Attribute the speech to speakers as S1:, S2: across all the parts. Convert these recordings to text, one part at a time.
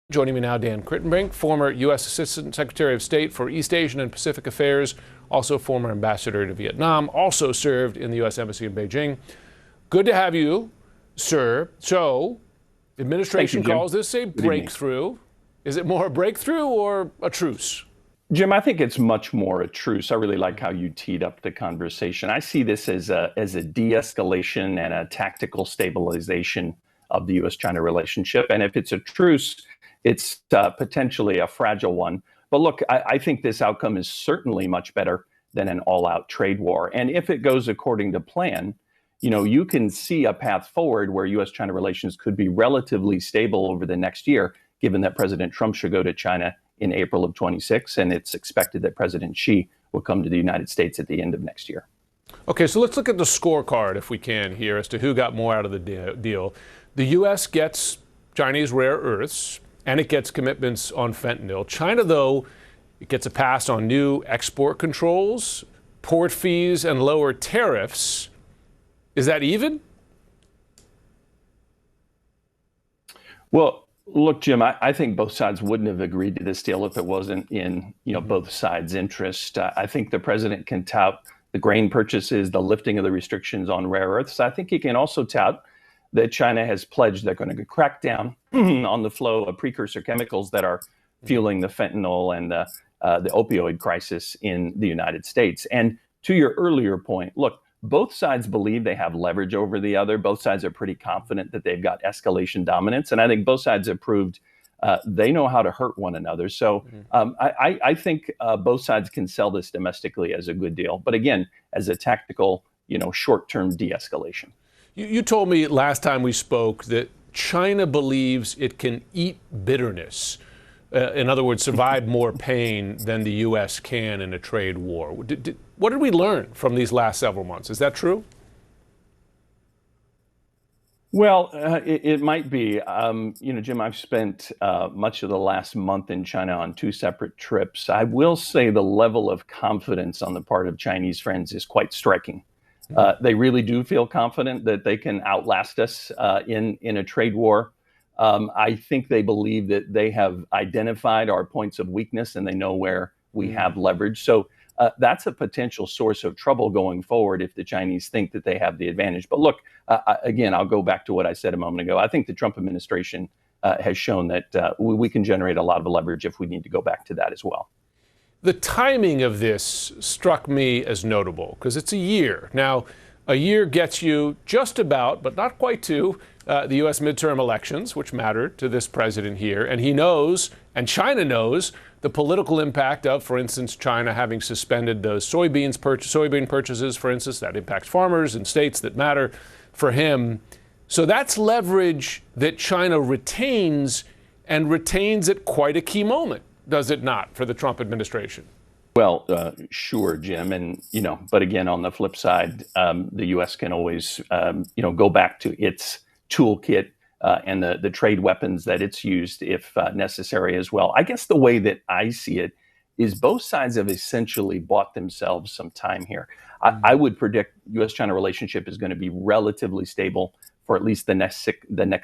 S1: Joining me now, Dan Crittenbrink, former U.S. Assistant Secretary of State for East Asian and Pacific Affairs, also former ambassador to Vietnam, also served in the U.S. Embassy in Beijing. Good to have you, sir. So, administration calls this a breakthrough. Is it more a breakthrough or a truce?
S2: Jim, I think it's much more a truce. I really like how you teed up the conversation. I see this as a de-escalation and a tactical stabilization of the U.S.-China relationship. And if it's a truce, it's potentially a fragile one. But look, I think this outcome is certainly much better than an all-out trade war. And if it goes according to plan, you know, you can see a path forward where U.S.-China relations could be relatively stable over the next year, given that President Trump should go to China in April of 26, and it's expected that President Xi will come to the United States at the end of next year.
S1: Okay, so let's look at the scorecard, if we can, here, as to who got more out of the deal. The U.S. gets Chinese rare earths, and it gets commitments on fentanyl. China, though, it gets a pass on new export controls, port fees, and lower tariffs. Is that even?
S2: Well, look, Jim, I think both sides wouldn't have agreed to this deal if it wasn't in, both sides' interest. I think the president can tout the grain purchases, the lifting of the restrictions on rare earths. I think he can also tout that China has pledged they're going to crack down on the flow of precursor chemicals that are fueling the fentanyl and the opioid crisis in the United States. And to your earlier point, look, both sides believe they have leverage over the other. Both sides are pretty confident that they've got escalation dominance. And I think both sides have proved they know how to hurt one another. So I think both sides can sell this domestically as a good deal. But again, as a tactical, short-term de-escalation.
S1: You told me last time we spoke that China believes it can eat bitterness. In other words, survive more pain than the U.S. can in a trade war. What did we learn from these last several months? Is that true?
S2: Well, it might be. Jim, I've spent much of the last month in China on two separate trips. I will say the level of confidence on the part of Chinese friends is quite striking. They really do feel confident that they can outlast us in a trade war. I think they believe that they have identified our points of weakness and they know where we have leverage. So that's a potential source of trouble going forward if the Chinese think that they have the advantage. But look, again, I'll go back to what I said a moment ago. I think the Trump administration has shown that we can generate a lot of leverage if we need to go back to that as well.
S1: The timing of this struck me as notable because it's a year. Now, a year gets you just about, but not quite to, the U.S. midterm elections, which matter to this president here. And he knows, and China knows, the political impact of, for instance, China having suspended those soybean purchases, for instance, that impacts farmers in states that matter for him. So that's leverage that China retains, and retains at quite a key moment, does it not, for the Trump administration?
S2: Well, sure, Jim. And, but again, on the flip side, the U.S. can always, go back to its toolkit and the trade weapons that it's used if necessary as well. I guess the way that I see it is both sides have essentially bought themselves some time here. I would predict U.S.-China relationship is going to be relatively stable for at least the next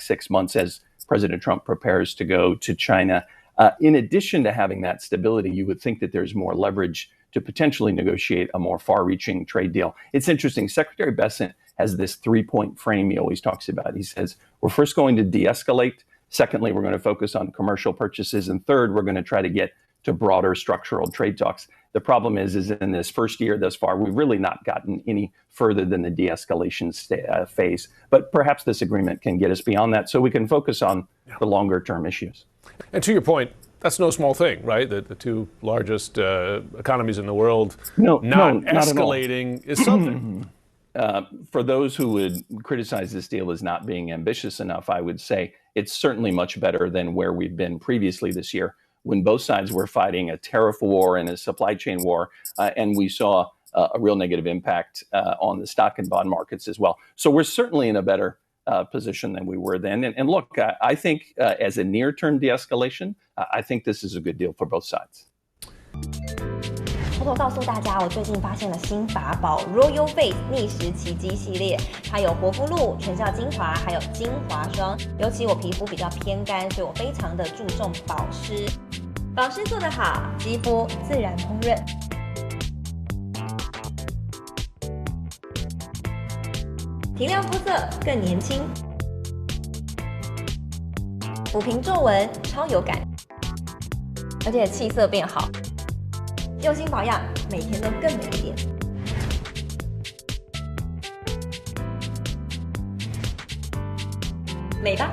S2: 6 months as President Trump prepares to go to China. In addition to having that stability, you would think that there's more leverage to potentially negotiate a more far-reaching trade deal. It's interesting. Secretary Bessent has this three-point frame he always talks about. He says, we're first going to de-escalate. Secondly, we're going to focus on commercial purchases. And third, we're going to try to get to broader structural trade talks. The problem is in this first year thus far, we've really not gotten any further than the de-escalation phase. But perhaps this agreement can get us beyond that so we can focus on the longer-term issues.
S1: And to your point, that's no small thing, right? The two largest economies in the world not escalating is something.
S2: For those who would criticize this deal as not being ambitious enough, I would say it's certainly much better than where we've been previously this year, when both sides were fighting a tariff war and a supply chain war, and we saw a real negative impact on the stock and bond markets as well. So we're certainly in a better position than we were then. And look, I think as a near-term de-escalation, I think this is a good deal for both sides.
S3: 偷偷告诉大家，我最近发现了新法宝 Royal Face 逆时奇迹系列，它有活肤露、全效精华，还有精华霜。尤其我皮肤比较偏干，所以我非常的注重保湿。保湿做得好，肌肤自然烹饪。提亮肤色更年轻，抚平皱纹超有感，而且气色变好。用心保养，每天都更美一点。美吧。